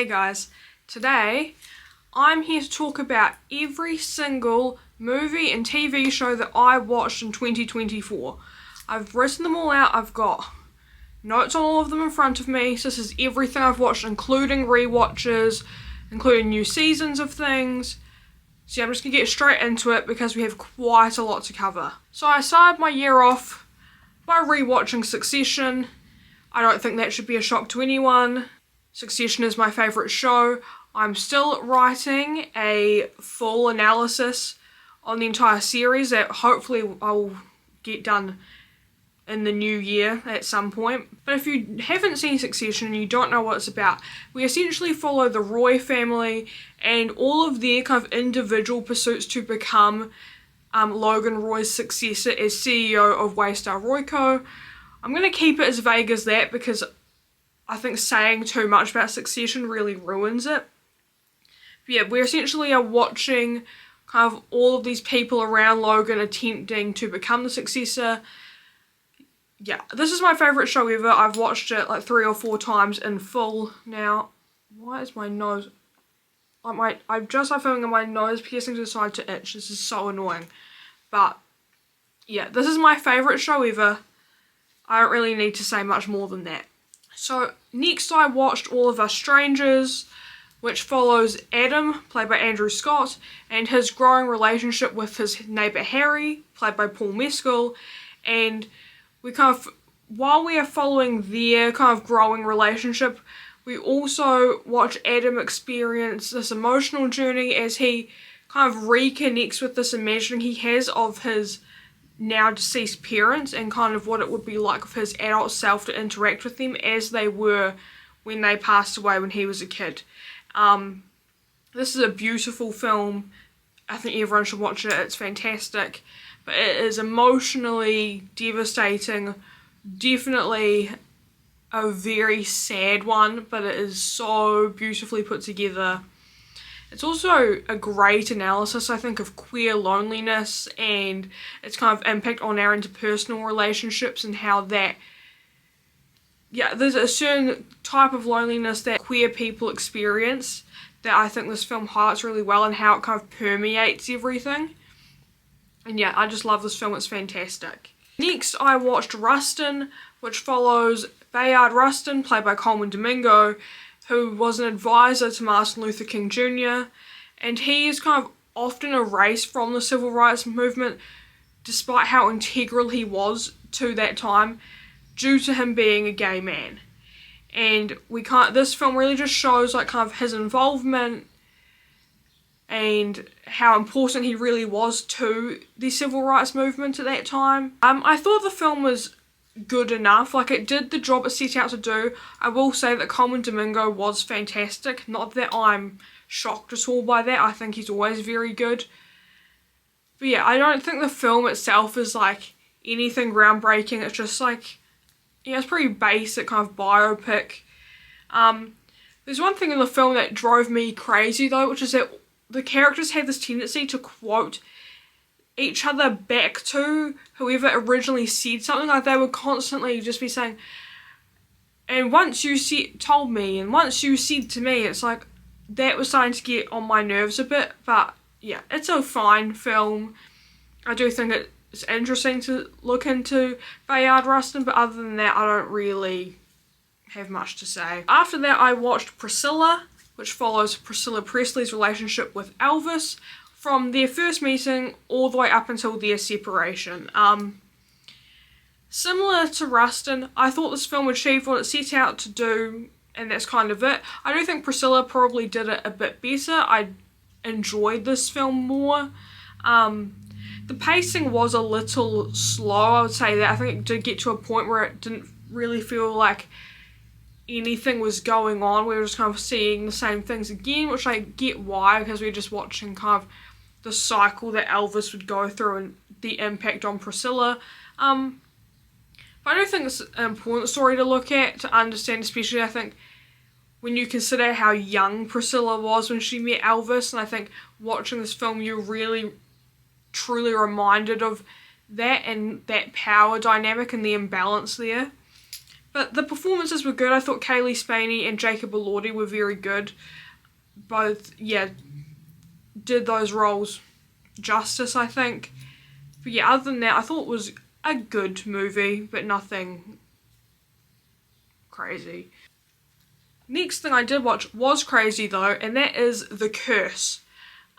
Hey guys, today I'm here to talk about every single movie and TV show that I watched in 2024. I've written them all out, I've got notes on all of them in front of me, so this is everything I've watched, including rewatches, including new seasons of things. So yeah, I'm just going to get straight into it because we have quite a lot to cover. So I started my year off by rewatching Succession. I don't think that should be a shock to anyone. Succession is my favourite show. I'm still writing a full analysis on the entire series that hopefully I'll get done in the new year at some point. But if you haven't seen Succession and you don't know what it's about, we essentially follow the Roy family and all of their kind of individual pursuits to become Logan Roy's successor as CEO of Waystar Royco. I'm going to keep it as vague as that because I think saying too much about Succession really ruins it. But yeah, we essentially are watching kind of all of these people around Logan attempting to become the successor. Yeah, this is my favourite show ever. I've watched it like 3 or 4 times in full now. Why is my nose... I'm just feeling my nose piercing decided to itch. This is so annoying. But yeah, this is my favourite show ever. I don't really need to say much more than that. So next I watched All of Us Strangers, which follows Adam, played by Andrew Scott, and his growing relationship with his neighbour Harry, played by Paul Mescal. And we kind of, while we are following their kind of growing relationship, we also watch Adam experience this emotional journey as he kind of reconnects with this imagining he has of his now deceased parents and kind of what it would be like for his adult self to interact with them as they were when they passed away when he was a kid. This is a beautiful film. I think everyone should watch it. It's fantastic. But it is emotionally devastating. Definitely a very sad one, but it is so beautifully put together. It's also a great analysis, I think, of queer loneliness and its kind of impact on our interpersonal relationships and how that, yeah, there's a certain type of loneliness that queer people experience that I think this film highlights really well and how it kind of permeates everything. And yeah, I just love this film, it's fantastic. Next, I watched Rustin, which follows Bayard Rustin, played by Coleman Domingo, who was an advisor to Martin Luther King Jr. And he is kind of often erased from the civil rights movement despite how integral he was to that time due to him being a gay man. And this film really just shows like kind of his involvement and how important he really was to the civil rights movement at that time. I thought the film was good enough, like it did the job it set out to do. I will say that Coleman Domingo was fantastic, not that I'm shocked at all by that, I think he's always very good. But yeah, I don't think the film itself is like anything groundbreaking, it's just like, yeah, it's pretty basic kind of biopic. There's one thing in the film that drove me crazy though, which is that the characters have this tendency to quote each other back to whoever originally said something. Like they would constantly just be saying, and once you told me, and once you said to me, it's like that was starting to get on my nerves a bit. But yeah, it's a fine film. I do think it's interesting to look into Bayard Rustin, but other than that I don't really have much to say. After that I watched Priscilla, which follows Priscilla Presley's relationship with Elvis from their first meeting all the way up until their separation. Similar to Rustin, I thought this film achieved what it set out to do, and that's kind of it. I do think Priscilla probably did it a bit better. I enjoyed this film more. The pacing was a little slow, I would say that. I think it did get to a point where it didn't really feel like anything was going on. We were just kind of seeing the same things again, which I get why, because we were just watching kind of the cycle that Elvis would go through and the impact on Priscilla. But I do think it's an important story to look at, to understand, especially I think when you consider how young Priscilla was when she met Elvis, and I think watching this film you're really truly reminded of that and that power dynamic and the imbalance there. But the performances were good. I thought Kaylee Spaney and Jacob Elordi were very good. Both, yeah, did those roles justice, I think. But yeah, other than that, I thought it was a good movie, but nothing crazy. Next thing I did watch was crazy though, and that is The Curse.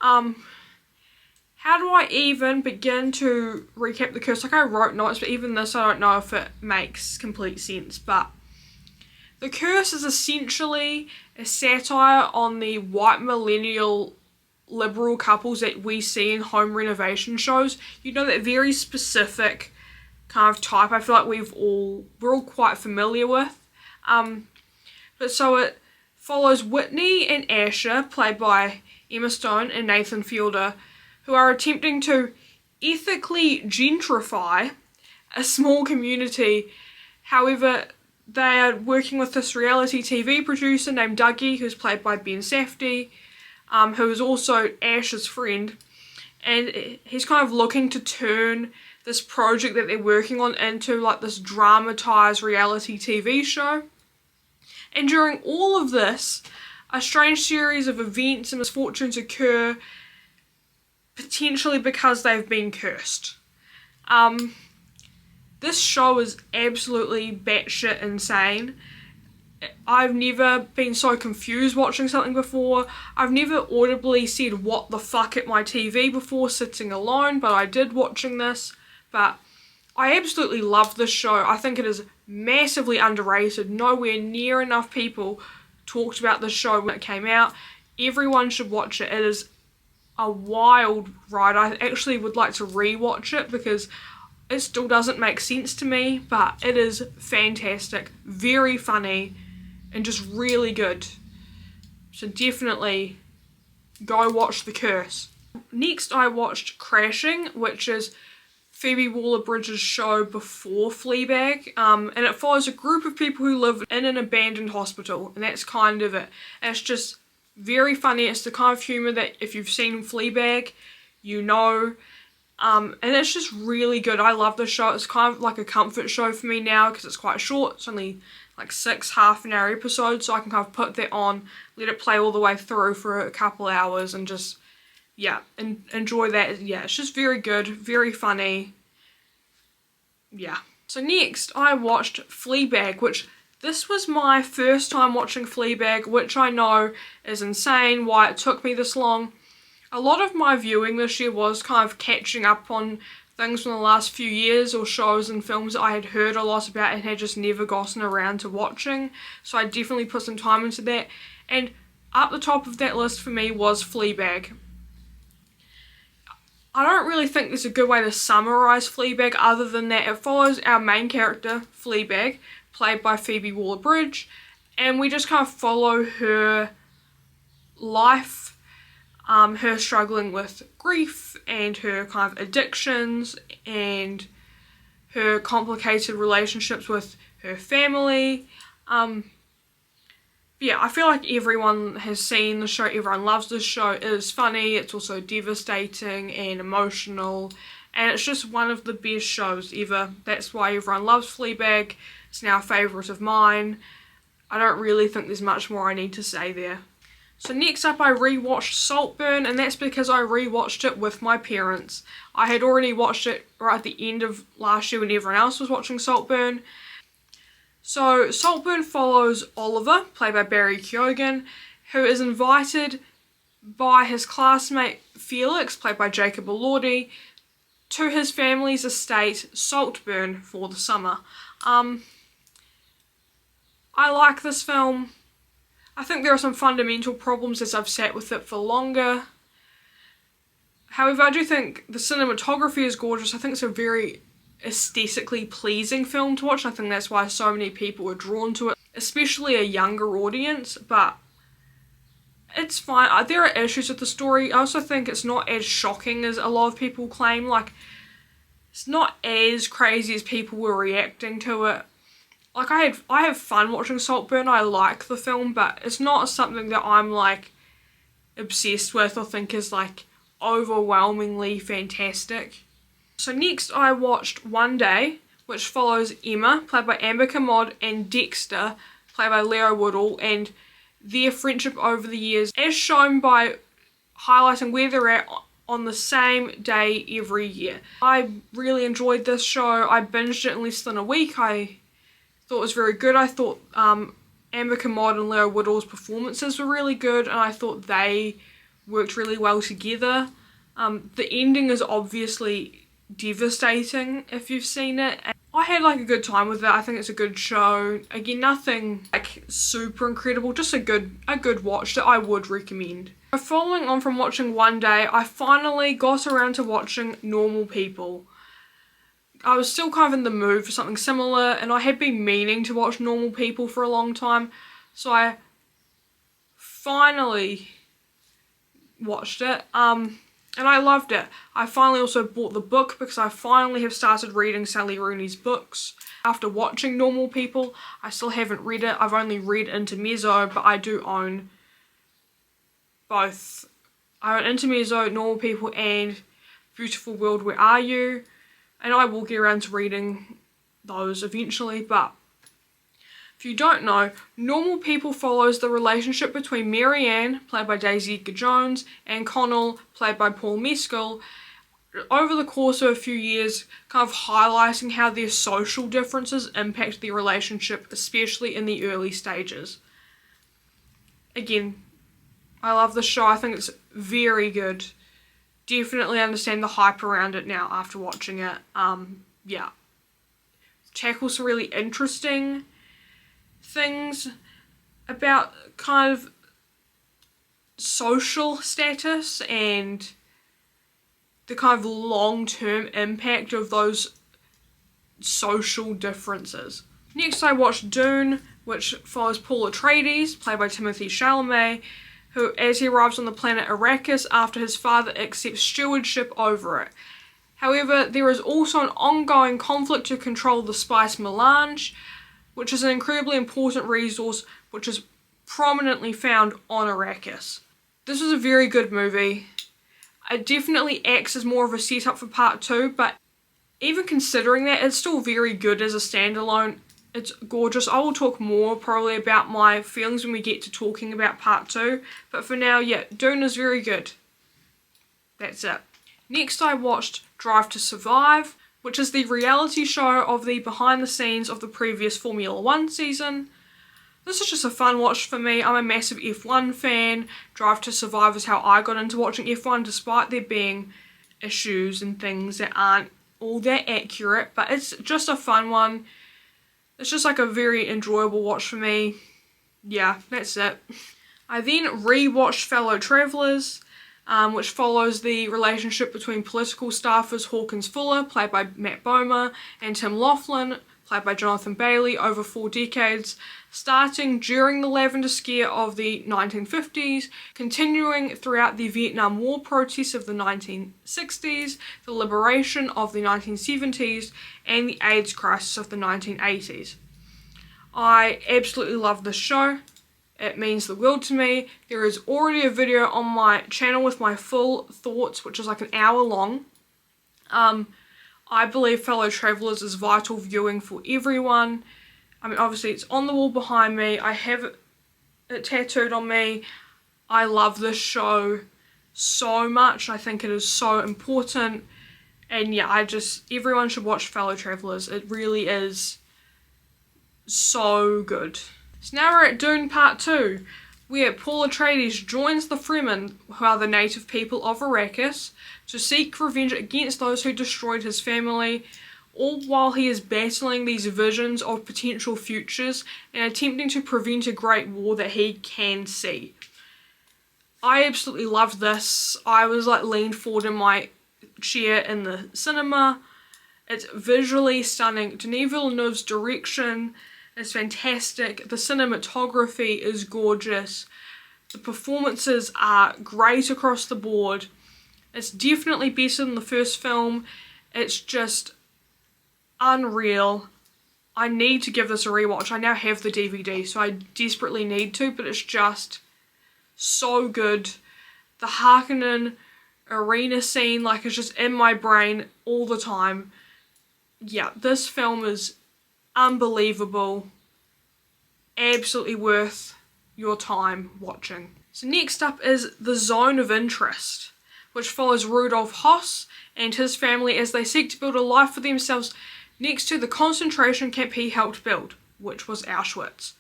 How do I even begin to recap The Curse? Like, I wrote notes, but even this I don't know if it makes complete sense. But The Curse is essentially a satire on the white millennial liberal couples that we see in home renovation shows. You know, that very specific kind of type I feel like we're all quite familiar with. But so it follows Whitney and Asher, played by Emma Stone and Nathan Fielder, who are attempting to ethically gentrify a small community. However, they are working with this reality TV producer named Dougie, who's played by Ben Safdie, who is also Ash's friend, and he's kind of looking to turn this project that they're working on into like this dramatized reality TV show. And during all of this, a strange series of events and misfortunes occur, potentially because they've been cursed. This show is absolutely batshit insane. I've never been so confused watching something before. I've never audibly said what the fuck at my TV before sitting alone, but I did watching this. But I absolutely love this show. I think it is massively underrated. Nowhere near enough people talked about this show when it came out. Everyone should watch it. It is a wild ride. I actually would like to rewatch it because it still doesn't make sense to me, but it is fantastic, very funny, and just really good. So definitely go watch The Curse. Next I watched Crashing, which is Phoebe Waller-Bridge's show before Fleabag, and it follows a group of people who live in an abandoned hospital, and that's kind of it. And it's just very funny. It's the kind of humour that if you've seen Fleabag, you know, and it's just really good. I love the show. It's kind of like a comfort show for me now because it's quite short. It's only like 6 half-an-hour episodes, so I can kind of put that on, let it play all the way through for a couple hours and just, yeah, and enjoy that. Yeah, it's just very good, very funny. Yeah. So next I watched Fleabag, which this was my first time watching Fleabag, which I know is insane why it took me this long. A lot of my viewing this year was kind of catching up on things from the last few years or shows and films that I had heard a lot about and had just never gotten around to watching. So I definitely put some time into that. And up the top of that list for me was Fleabag. I don't really think there's a good way to summarise Fleabag other than that it follows our main character, Fleabag, played by Phoebe Waller-Bridge, and we just kind of follow her life, her struggling with grief and her kind of addictions and her complicated relationships with her family. Yeah, I feel like everyone has seen the show, everyone loves this show. It is funny, it's also devastating and emotional, and it's just one of the best shows ever. That's why everyone loves Fleabag. It's now a favourite of mine. I don't really think there's much more I need to say there. So next up I rewatched Saltburn, and that's because I rewatched it with my parents. I had already watched it right at the end of last year when everyone else was watching Saltburn. So Saltburn follows Oliver, played by Barry Keoghan, who is invited by his classmate Felix, played by Jacob Elordi, to his family's estate Saltburn for the summer. I like this film. I think there are some fundamental problems as I've sat with it for longer. However, I do think the cinematography is gorgeous. I think it's a very aesthetically pleasing film to watch. I think that's why so many people are drawn to it, especially a younger audience, but it's fine. There are issues with the story. I also think it's not as shocking as a lot of people claim. Like, it's not as crazy as people were reacting to it. Like, I have fun watching Saltburn. I like the film, but it's not something that I'm like obsessed with or think is like overwhelmingly fantastic. So next I watched One Day, which follows Emma, played by Amber Kermode, and Dexter, played by Leo Woodall, and their friendship over the years, as shown by highlighting where they're at on the same day every year. I really enjoyed this show. I binged it in less than a week. I thought it was very good. I thought Amber Kermode and Leo Woodall's performances were really good, and I thought they worked really well together. The ending is obviously devastating if you've seen it. And I had like a good time with it. I think it's a good show. Again, nothing like super incredible, just a good watch that I would recommend. Following on from watching One Day, I finally got around to watching Normal People. I was still kind of in the mood for something similar, and I had been meaning to watch Normal People for a long time, so I finally watched it, and I loved it. I finally also bought the book because I finally have started reading Sally Rooney's books. After watching Normal People, I still haven't read it. I've only read Intermezzo, but I do own both. I own Intermezzo, Normal People, and Beautiful World, Where Are You? And I will get around to reading those eventually, but if you don't know, Normal People follows the relationship between Marianne, played by Daisy Edgar Jones, and Connell, played by Paul Mescal, over the course of a few years, kind of highlighting how their social differences impact their relationship, especially in the early stages. Again, I love the show. I think it's very good. Definitely understand the hype around it now after watching it. Yeah. Tackles some really interesting things about kind of social status and the kind of long-term impact of those social differences. Next I watched Dune, which follows Paul Atreides, played by Timothée Chalamet, who, as he arrives on the planet Arrakis after his father accepts stewardship over it. However, there is also an ongoing conflict to control the spice melange, which is an incredibly important resource which is prominently found on Arrakis. This was a very good movie. It definitely acts as more of a setup for part 2, but even considering that, it's still very good as a standalone. It's gorgeous. I will talk more probably about my feelings when we get to talking about part 2. But for now, yeah, Dune is very good. That's it. Next I watched Drive to Survive, which is the reality show of the behind the scenes of the previous Formula 1 season. This is just a fun watch for me. I'm a massive F1 fan. Drive to Survive is how I got into watching F1, despite there being issues and things that aren't all that accurate. But it's just a fun one. It's just like a very enjoyable watch for me. Yeah, that's it. I then re-watched Fellow Travellers, which follows the relationship between political staffers Hawkins Fuller, played by Matt Bomer, and Tim Laughlin, played by Jonathan Bailey, over 4 decades, starting during the Lavender Scare of the 1950s, continuing throughout the Vietnam War protests of the 1960s, the liberation of the 1970s, and the AIDS crisis of the 1980s. I absolutely love this show. It means the world to me. There is already a video on my channel with my full thoughts, which is like an hour long. I believe Fellow Travellers is vital viewing for everyone. I mean, obviously it's on the wall behind me. I have it tattooed on me. I love this show so much. I think it is so important. And yeah, everyone should watch Fellow Travellers. It really is so good. So now we're at Dune Part 2, where Paul Atreides joins the Fremen, who are the native people of Arrakis, to seek revenge against those who destroyed his family, all while he is battling these visions of potential futures and attempting to prevent a great war that he can see. I absolutely loved this. I was like leaned forward in my chair in the cinema. It's visually stunning. Denis Villeneuve's direction is fantastic. The cinematography is gorgeous. The performances are great across the board. It's definitely better than the first film. It's just unreal. I need to give this a rewatch. I now have the DVD, so I desperately need to, but it's just so good. The Harkonnen arena scene, like, is just in my brain all the time. yeah, this film is unbelievable. Absolutely worth your time watching. So next up is The Zone of Interest, which follows Rudolf Hoss and his family as they seek to build a life for themselves next to the concentration camp he helped build, which was Auschwitz.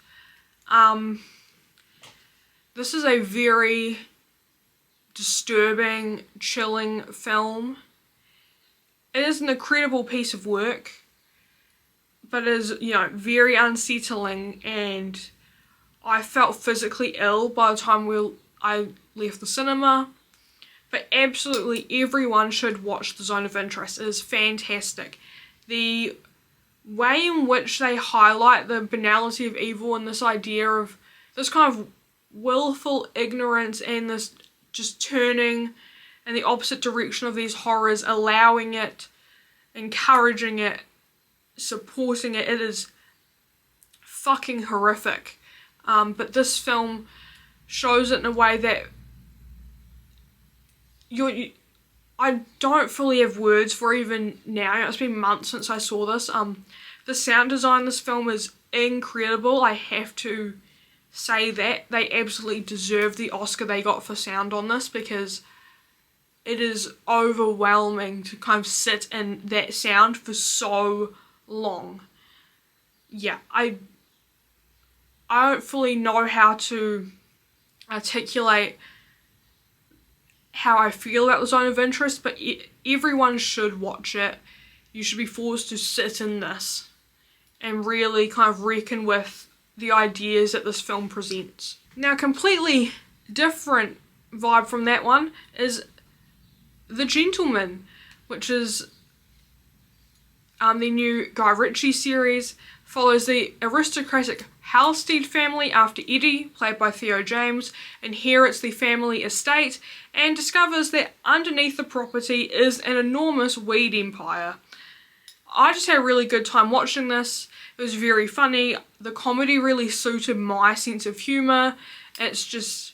This is a very disturbing, chilling film. It is an incredible piece of work, but it is, very unsettling, and I felt physically ill by the time I left the cinema. But absolutely everyone should watch The Zone of Interest. It is fantastic. The way in which they highlight the banality of evil and this idea of this kind of willful ignorance and this just turning in the opposite direction of these horrors, allowing it, encouraging it, supporting it. It is fucking horrific. But this film shows it in a way that I don't fully have words for even now. It's been months since I saw this. The sound design in this film is incredible. I have to say that. They absolutely deserve the Oscar they got for sound on this, because it is overwhelming to kind of sit in that sound for so long. Yeah, I don't fully know how to articulate how I feel about The Zone of Interest, but everyone should watch it. You should be forced to sit in this and really kind of reckon with the ideas that this film presents. Now, completely different vibe from that one is The Gentleman, which is the new Guy Ritchie series. Follows the aristocratic Halstead family after Eddie, played by Theo James, inherits the family estate and discovers that underneath the property is an enormous weed empire. I just had a really good time watching this. It was very funny. The comedy really suited my sense of humour. It's just,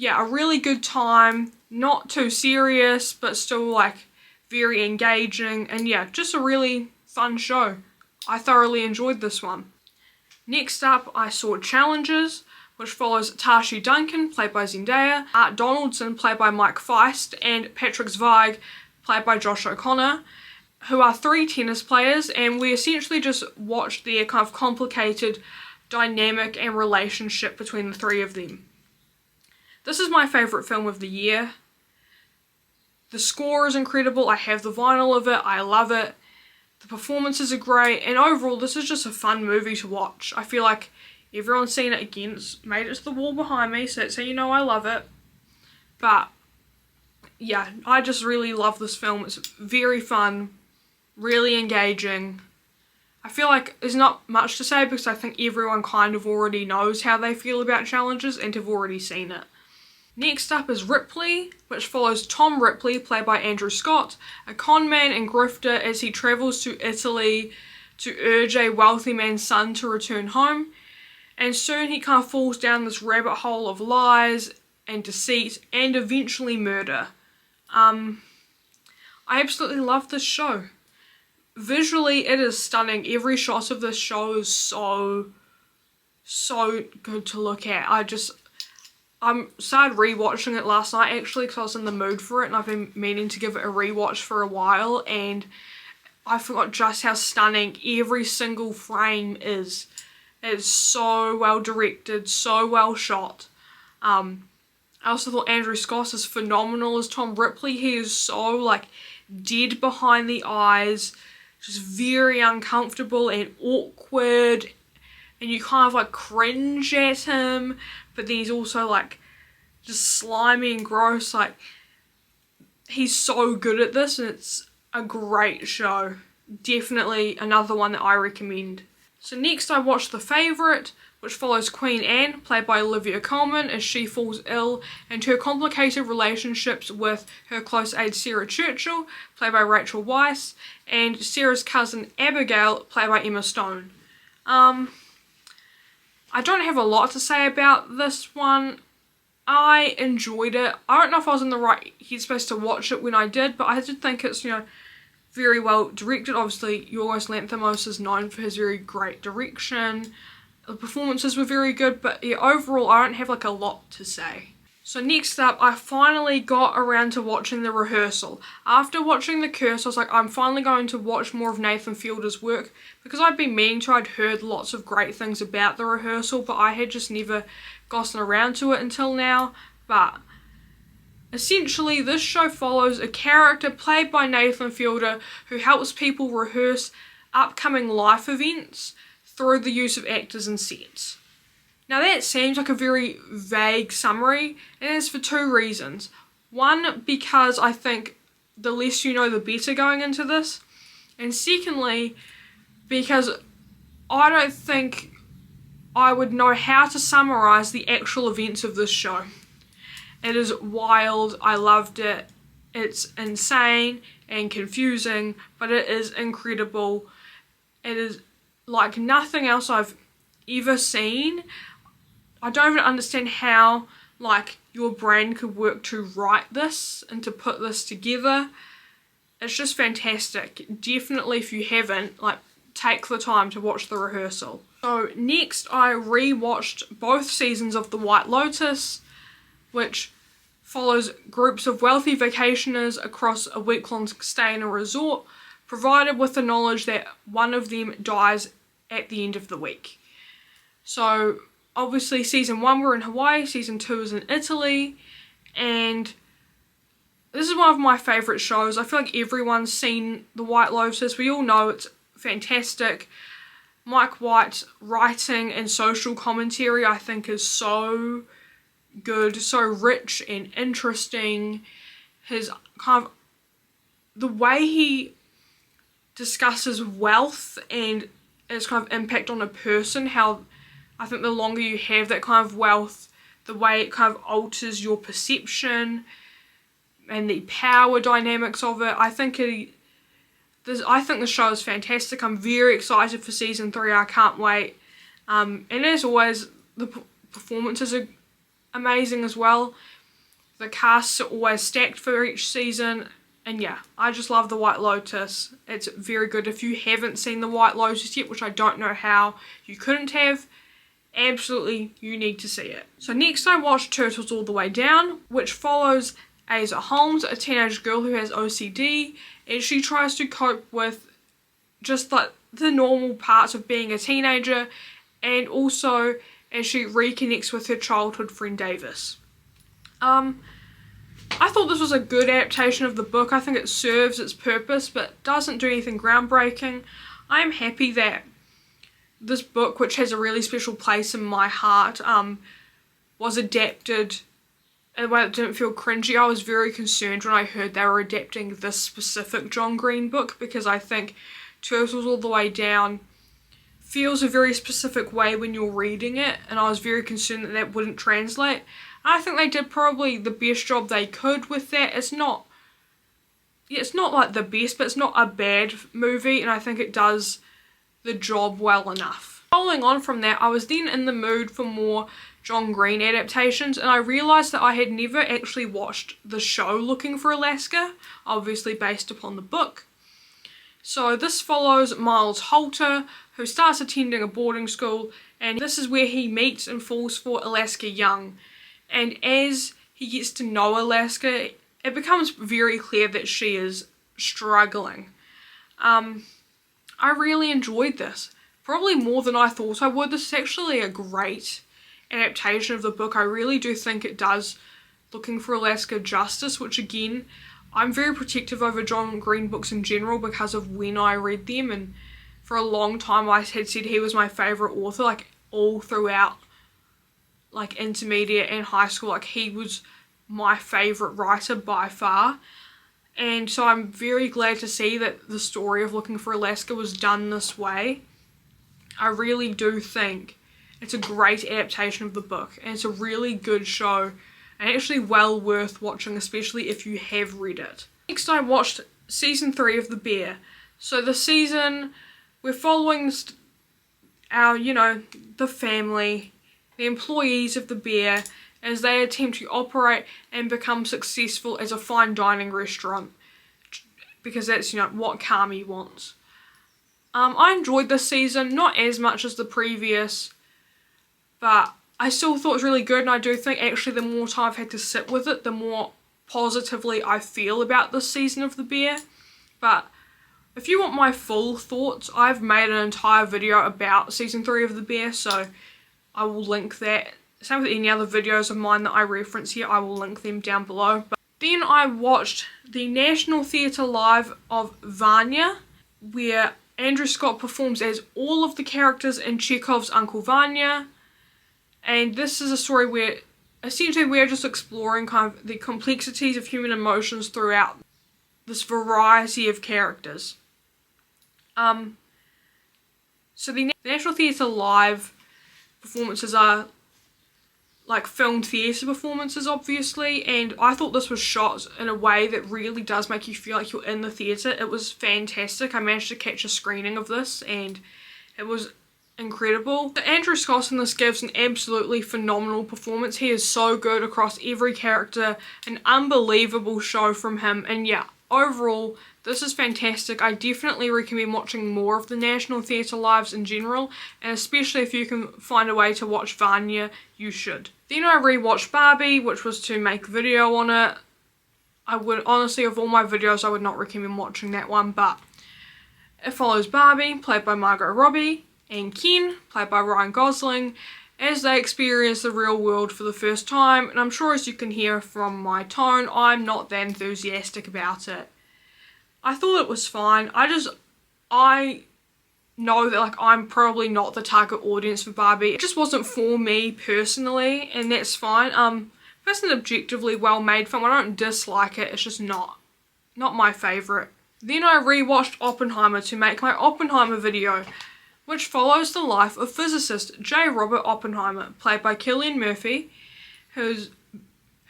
a really good time. Not too serious, but still very engaging, and just a really fun show. I thoroughly enjoyed this one. Next up, I saw Challenges, which follows Tashi Duncan, played by Zendaya, Art Donaldson, played by Mike Feist, and Patrick Zweig, played by Josh O'Connor, who are 3 tennis players, and we essentially just watched their kind of complicated dynamic and relationship between the 3 of them. This is my favourite film of the year. The score is incredible. I have the vinyl of it. I love it. The performances are great, and overall this is just a fun movie to watch. I feel like everyone's seen it again. It's made it to the wall behind me, so that's how you know I love it. But I just really love this film. It's very fun, really engaging. I feel like there's not much to say because I think everyone kind of already knows how they feel about Challenges and have already seen it. Next up is Ripley, which follows Tom Ripley, played by Andrew Scott, a con man and grifter as he travels to Italy to urge a wealthy man's son to return home. And soon he kind of falls down this rabbit hole of lies and deceit and eventually murder. I absolutely love this show. Visually, it is stunning. Every shot of this show is so good to look at. I started rewatching it last night actually because I was in the mood for it, and I've been meaning to give it a rewatch for a while, and I forgot just how stunning every single frame is. It's so well directed, so well shot. I also thought Andrew Scott is phenomenal as Tom Ripley. He is so dead behind the eyes, just very uncomfortable and awkward, and you kind of cringe at him, but then he's also just slimy and gross. He's so good at this, and it's a great show. Definitely another one that I recommend. So next I watched The Favourite, which follows Queen Anne, played by Olivia Colman, as she falls ill, and her complicated relationships with her close aide Sarah Churchill, played by Rachel Weisz, and Sarah's cousin Abigail, played by Emma Stone. I don't have a lot to say about this one. I enjoyed it. I don't know if I was in the right headspace to watch it when I did, but I did think it's, very well directed. Obviously, Yorgos Lanthimos is known for his very great direction. The performances were very good, but yeah, overall I don't have like a lot to say. So next up, I finally got around to watching The Rehearsal. After watching The Curse, I was like, I'm finally going to watch more of Nathan Fielder's work, because I'd been meaning to. I'd heard lots of great things about The Rehearsal, but I had just never gotten around to it until now. But essentially, this show follows a character played by Nathan Fielder who helps people rehearse upcoming life events through the use of actors and sets. Now that seems like a very vague summary, and it's for two reasons. One, because I think the less you know the better going into this, and secondly, because I don't think I would know how to summarise the actual events of this show. It is wild, I loved it, it's insane and confusing, but it is incredible. It is like nothing else I've ever seen. I don't even understand how like your brain could work to write this and to put this together. It's just fantastic. Definitely, if you haven't, like, take the time to watch The Rehearsal. So next I re-watched both seasons of The White Lotus, which follows groups of wealthy vacationers across a week-long stay in a resort, provided with the knowledge that one of them dies at the end of the week. So obviously season 1 we're in Hawaii, season 2 is in Italy, and this is one of my favourite shows. I feel like everyone's seen The White Lotus. We all know it's fantastic. Mike White's writing and social commentary I think is so good, so rich and interesting. His kind of, the way he discusses wealth and its kind of impact on a person, how I think the longer you have that kind of wealth, the way it kind of alters your perception and the power dynamics of it. I think the show is fantastic. I'm very excited for season 3. I can't wait. And as always, the performances are amazing as well. The casts are always stacked for each season. And yeah, I just love The White Lotus. It's very good. If you haven't seen The White Lotus yet, which I don't know how you couldn't have, absolutely you need to see it. So next I watched Turtles All the Way Down, which follows Asa Holmes, a teenage girl who has OCD, and she tries to cope with just like the normal parts of being a teenager, and also as she reconnects with her childhood friend Davis. I thought this was a good adaptation of the book. I think it serves its purpose but doesn't do anything groundbreaking. I am happy that this book, which has a really special place in my heart, was adapted in a way that didn't feel cringy. I was very concerned when I heard they were adapting this specific John Green book, because I think Turtles All the Way Down feels a very specific way when you're reading it, and I was very concerned that that wouldn't translate. I think they did probably the best job they could with that. It's not like the best, but it's not a bad movie, and I think it does the job well enough. Following on from that, I was then in the mood for more John Green adaptations, and I realised that I had never actually watched the show Looking for Alaska, obviously based upon the book. So this follows Miles Holter, who starts attending a boarding school, and this is where he meets and falls for Alaska Young. And as he gets to know Alaska, it becomes very clear that she is struggling. I really enjoyed this, probably more than I thought I would. This is actually a great adaptation of the book. I really do think it does Looking for Alaska justice, which again, I'm very protective over John Green books in general because of when I read them, and for a long time I had said he was my favourite author, like all throughout like intermediate and high school. Like he was my favourite writer by far, and so I'm very glad to see that the story of Looking for Alaska was done this way. I really do think it's a great adaptation of the book, and it's a really good show and actually well worth watching, especially if you have read it. Next I watched season 3 of The Bear. So the season, we're following our, the family, the employees of The Bear, as they attempt to operate and become successful as a fine dining restaurant. because that's, you know, what Kami wants. I enjoyed this season, not as much as the previous, but I still thought it was really good, and I do think actually the more time I've had to sit with it, the more positively I feel about this season of The Bear. But if you want my full thoughts, I've made an entire video about season 3 of The Bear, so I will link that. Same with any other videos of mine that I reference here, I will link them down below. But then I watched the National Theatre Live of Vanya, where Andrew Scott performs as all of the characters in Chekhov's Uncle Vanya. And this is a story where essentially we're just exploring kind of the complexities of human emotions throughout this variety of characters. So the National Theatre Live performances are like filmed theatre performances, obviously, and I thought this was shot in a way that really does make you feel like you're in the theatre. It was fantastic. I managed to catch a screening of this and it was incredible. Andrew Scott in this gives an absolutely phenomenal performance. He is so good across every character, an unbelievable show from him, and yeah, overall this is fantastic. I definitely recommend watching more of the National Theatre Lives in general, and especially if you can find a way to watch Vanya, you should. Then I rewatched Barbie, which was to make a video on it. I would honestly, of all my videos, I would not recommend watching that one, but it follows Barbie, played by Margot Robbie, and Ken, played by Ryan Gosling, as they experience the real world for the first time, and I'm sure as you can hear from my tone, I'm not that enthusiastic about it. I thought it was fine. I know that like I'm probably not the target audience for Barbie. It just wasn't for me personally, and that's fine. It's an objectively well made film. I don't dislike it, it's just not my favourite. Then I rewatched Oppenheimer to make my Oppenheimer video, which follows the life of physicist J. Robert Oppenheimer, played by Cillian Murphy, who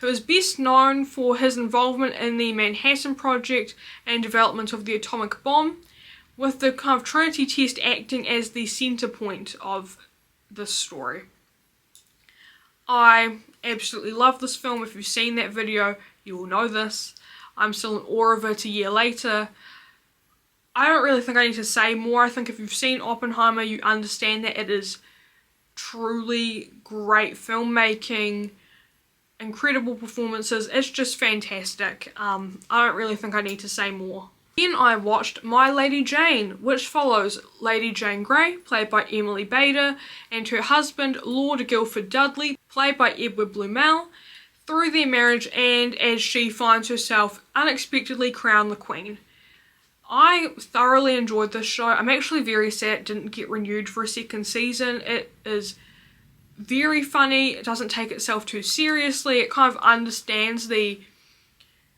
is best known for his involvement in the Manhattan Project and development of the atomic bomb, with the kind of Trinity test acting as the centre point of this story. I absolutely love this film. If you've seen that video, you will know this. I'm still in awe of it a year later. I don't really think I need to say more. I think if you've seen Oppenheimer, you understand that it is truly great filmmaking, incredible performances. It's just fantastic. I don't really think I need to say more. Then I watched My Lady Jane, which follows Lady Jane Grey, played by Emily Bader, and her husband Lord Guilford Dudley, played by Edward Bluemel, through their marriage and as she finds herself unexpectedly crowned the Queen. I thoroughly enjoyed this show. I'm actually very sad it didn't get renewed for a second season. It is very funny. It doesn't take itself too seriously. It kind of understands the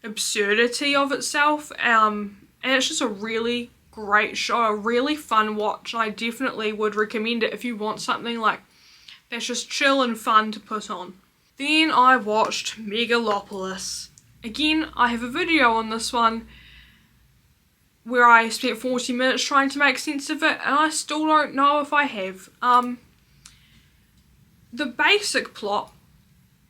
absurdity of itself. And it's just a really great show, a really fun watch. And I definitely would recommend it if you want something like that's just chill and fun to put on. Then I watched Megalopolis. Again, I have a video on this one where I spent 40 minutes trying to make sense of it, and I still don't know if I have. The basic plot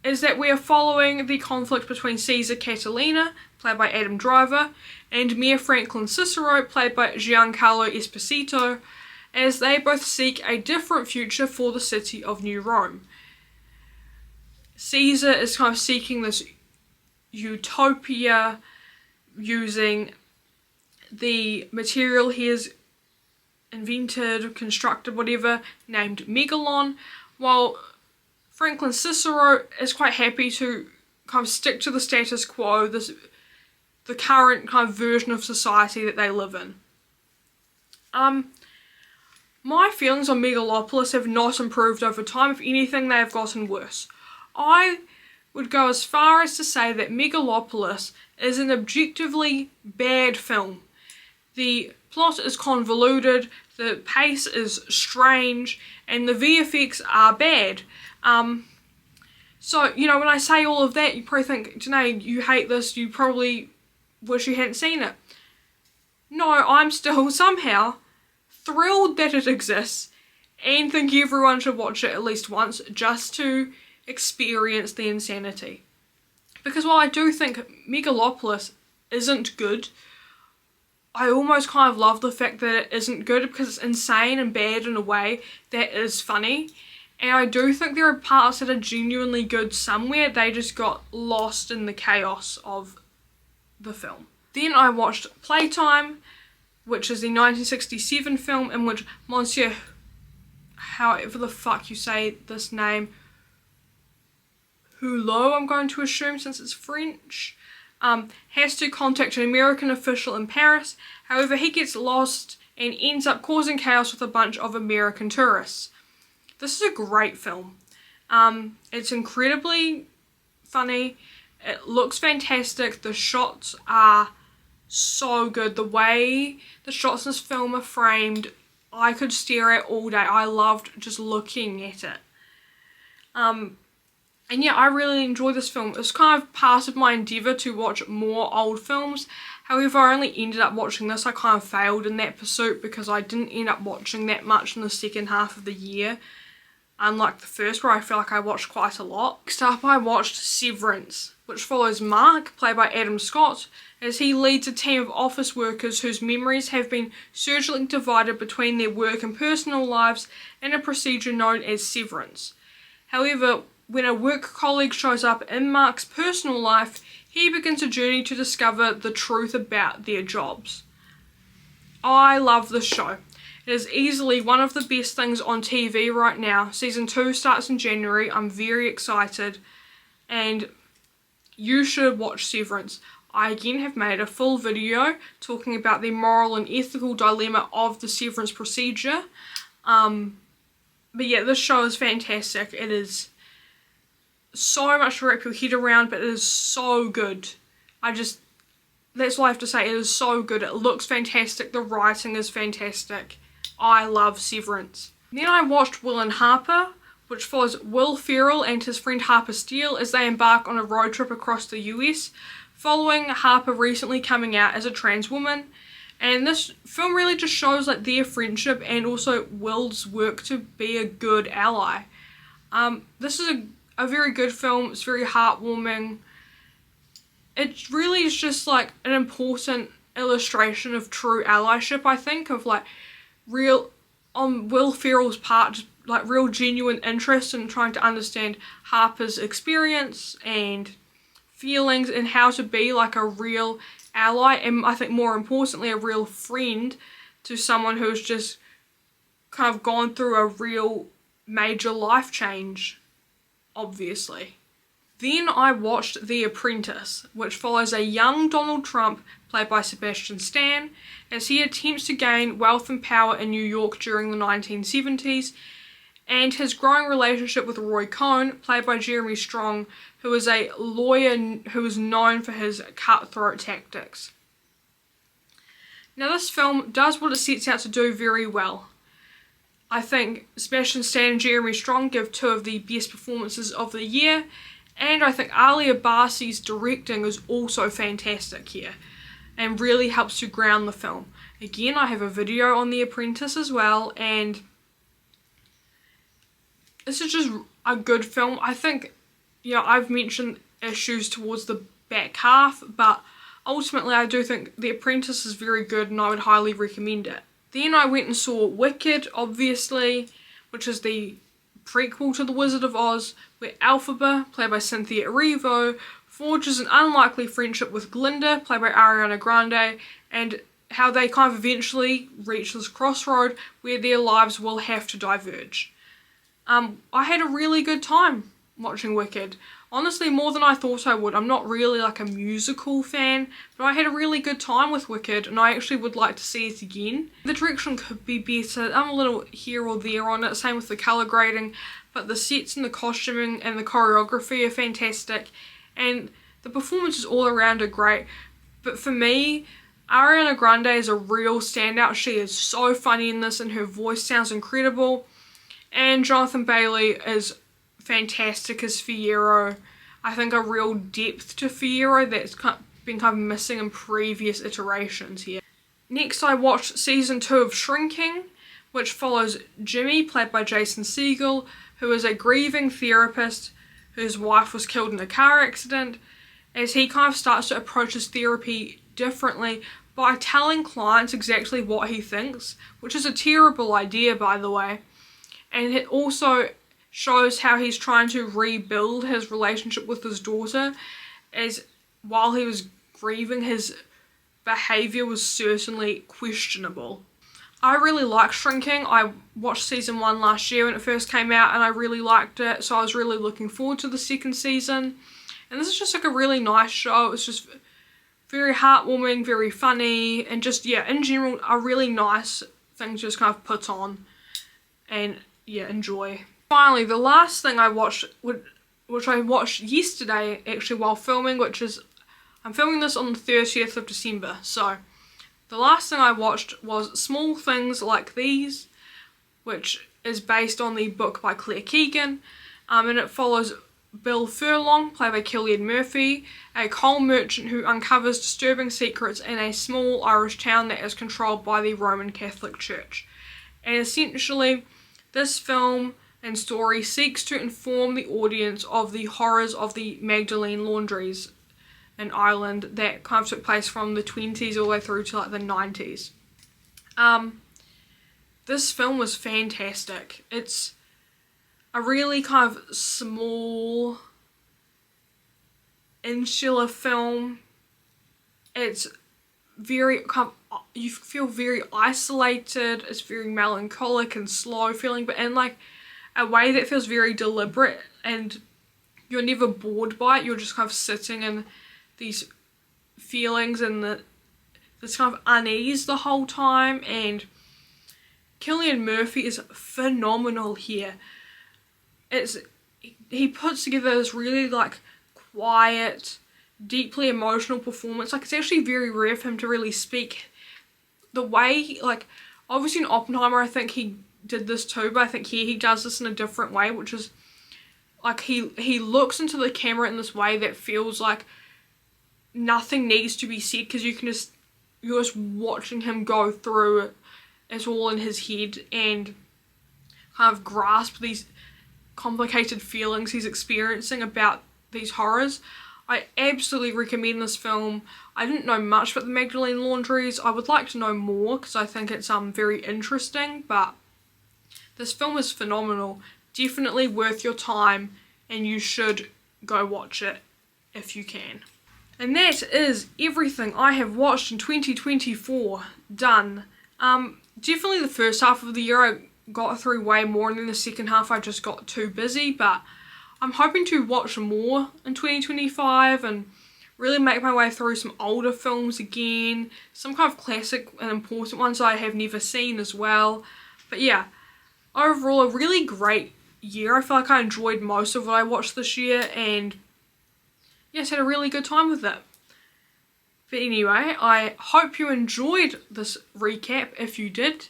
is that we are following the conflict between Caesar Catalina, played by Adam Driver, and Mayor Franklin Cicero, played by Giancarlo Esposito, as they both seek a different future for the city of New Rome. Caesar is kind of seeking this utopia using the material he has invented, constructed, whatever, named Megalon, while Franklin Cicero is quite happy to kind of stick to the status quo, the current kind of version of society that they live in. My feelings on Megalopolis have not improved over time. If anything, they have gotten worse. I would go as far as to say that Megalopolis is an objectively bad film. The plot is convoluted, the pace is strange, and the VFX are bad. So, you know, when I say all of that, you probably think, Janae, you hate this, you probably wish you hadn't seen it. No, I'm still somehow thrilled that it exists and think everyone should watch it at least once just to experience the insanity. Because while I do think Megalopolis isn't good, I almost kind of love the fact that it isn't good because it's insane and bad in a way that is funny. And I do think there are parts that are genuinely good somewhere. They just got lost in the chaos of the film. Then I watched Playtime, which is the 1967 film in which Monsieur, however the fuck you say this name, Hulot, I'm going to assume since it's French, has to contact an American official in Paris. However, he gets lost and ends up causing chaos with a bunch of American tourists. This is a great film. It's incredibly funny. It looks fantastic. The shots are so good. The way the shots in this film are framed, I could stare at all day. I loved just looking at it. And yeah, I really enjoyed this film. It was kind of part of my endeavour to watch more old films. However, I only ended up watching this. I kind of failed in that pursuit because I didn't end up watching that much in the second half of the year. Unlike the first, where I feel like I watched quite a lot. Next up, I watched Severance, which follows Mark, played by Adam Scott, as he leads a team of office workers whose memories have been surgically divided between their work and personal lives in a procedure known as severance. However, when a work colleague shows up in Mark's personal life, he begins a journey to discover the truth about their jobs. I love this show. It is easily one of the best things on TV right now. Season 2 starts in January. I'm very excited. And you should watch Severance. I again have made a full video talking about the moral and ethical dilemma of the severance procedure. But yeah, this show is fantastic. It is so much to wrap your head around, but it is so good. That's all I have to say. It is so good. It looks fantastic. The writing is fantastic. I love Severance. Then I watched Will and Harper, which follows Will Ferrell and his friend Harper Steele as they embark on a road trip across the US, following Harper recently coming out as a trans woman. And this film really just shows like their friendship and also Will's work to be a good ally. This is a very good film. It's very heartwarming. It really is just like an important illustration of true allyship, I think, of like real, on Will Ferrell's part, just like real genuine interest in trying to understand Harper's experience and feelings and how to be like a real ally, and I think more importantly a real friend to someone who's just kind of gone through a real major life change, obviously. Then I watched The Apprentice, which follows a young Donald Trump, played by Sebastian Stan, as he attempts to gain wealth and power in New York during the 1970s, and his growing relationship with Roy Cohn, played by Jeremy Strong, who is a lawyer who is known for his cutthroat tactics. Now this film does what it sets out to do very well. I think Sebastian Stan and Jeremy Strong give two of the best performances of the year, and I think Ali Abbasi's directing is also fantastic here and really helps to ground the film. Again, I have a video on The Apprentice as well, and this is just a good film. I think, I've mentioned issues towards the back half, but ultimately I do think The Apprentice is very good and I would highly recommend it. Then I went and saw Wicked, obviously, which is the prequel to The Wizard of Oz, where Elphaba, played by Cynthia Erivo, forges an unlikely friendship with Glinda, played by Ariana Grande, and how they kind of eventually reach this crossroad where their lives will have to diverge. I had a really good time watching Wicked. Honestly, more than I thought I would. I'm not really like a musical fan, but I had a really good time with Wicked and I actually would like to see it again. The direction could be better. I'm a little here or there on it, same with the colour grading, but the sets and the costuming and the choreography are fantastic and the performances all around are great. But for me, Ariana Grande is a real standout. She is so funny in this and her voice sounds incredible. And Jonathan Bailey is fantastic as Fiyero. I think a real depth to Fiyero that's been kind of missing in previous iterations here. Next I watched season 2 of Shrinking, which follows Jimmy, played by Jason Segel, who is a grieving therapist whose wife was killed in a car accident, as he kind of starts to approach his therapy differently by telling clients exactly what he thinks, which is a terrible idea, by the way. And it also shows how he's trying to rebuild his relationship with his daughter, as while he was grieving, his behaviour was certainly questionable. I really like Shrinking. I watched season 1 last year when it first came out and I really liked it, so I was really looking forward to the second season. And this is just like a really nice show. It's just very heartwarming, very funny, and just, yeah, in general, a really nice thing to just kind of put on and, yeah, enjoy. Finally, the last thing I watched, which I watched yesterday actually while filming, which is, I'm filming this on the 30th of December, so the last thing I watched was Small Things Like These, which is based on the book by Claire Keegan, and it follows Bill Furlong, played by Cillian Murphy, a coal merchant who uncovers disturbing secrets in a small Irish town that is controlled by the Roman Catholic Church. And essentially, this film and story seeks to inform the audience of the horrors of the Magdalene laundries in Ireland that kind of took place from the 20s all the way through to like the 90s. This film was fantastic. It's a really kind of small, insular film. It's very kind of, you feel very isolated. It's very melancholic and slow feeling, but in like a way that feels very deliberate, and you're never bored by it. You're just kind of sitting in these feelings and this kind of unease the whole time. And Cillian Murphy is phenomenal here. He puts together this really like quiet, deeply emotional performance. Like, it's actually very rare for him to really speak the way, like, obviously in Oppenheimer I think he did this too, but I think here he does this in a different way, which is like he looks into the camera in this way that feels like nothing needs to be said, because you're just watching him go through it. It's all in his head and kind of grasp these complicated feelings he's experiencing about these horrors. I absolutely recommend this film. I didn't know much about the Magdalene laundries. I would like to know more because I think it's very interesting, but this film is phenomenal. Definitely worth your time, and you should go watch it if you can. And that is everything I have watched in 2024 done. Definitely the first half of the year I got through way more, and then the second half I just got too busy, but I'm hoping to watch more in 2025 and really make my way through some older films again, some kind of classic and important ones I have never seen as well. But yeah, overall a really great year. I feel like I enjoyed most of what I watched this year, and yes, had a really good time with it. But anyway, I hope you enjoyed this recap. If you did,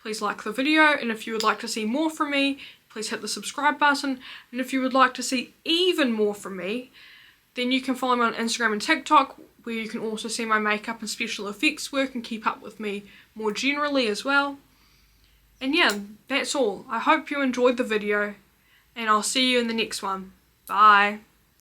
please like the video, and if you would like to see more from me, please hit the subscribe button. And if you would like to see even more from me, then you can follow me on Instagram and TikTok, where you can also see my makeup and special effects work and keep up with me more generally as well. And yeah, that's all. I hope you enjoyed the video, and I'll see you in the next one. Bye.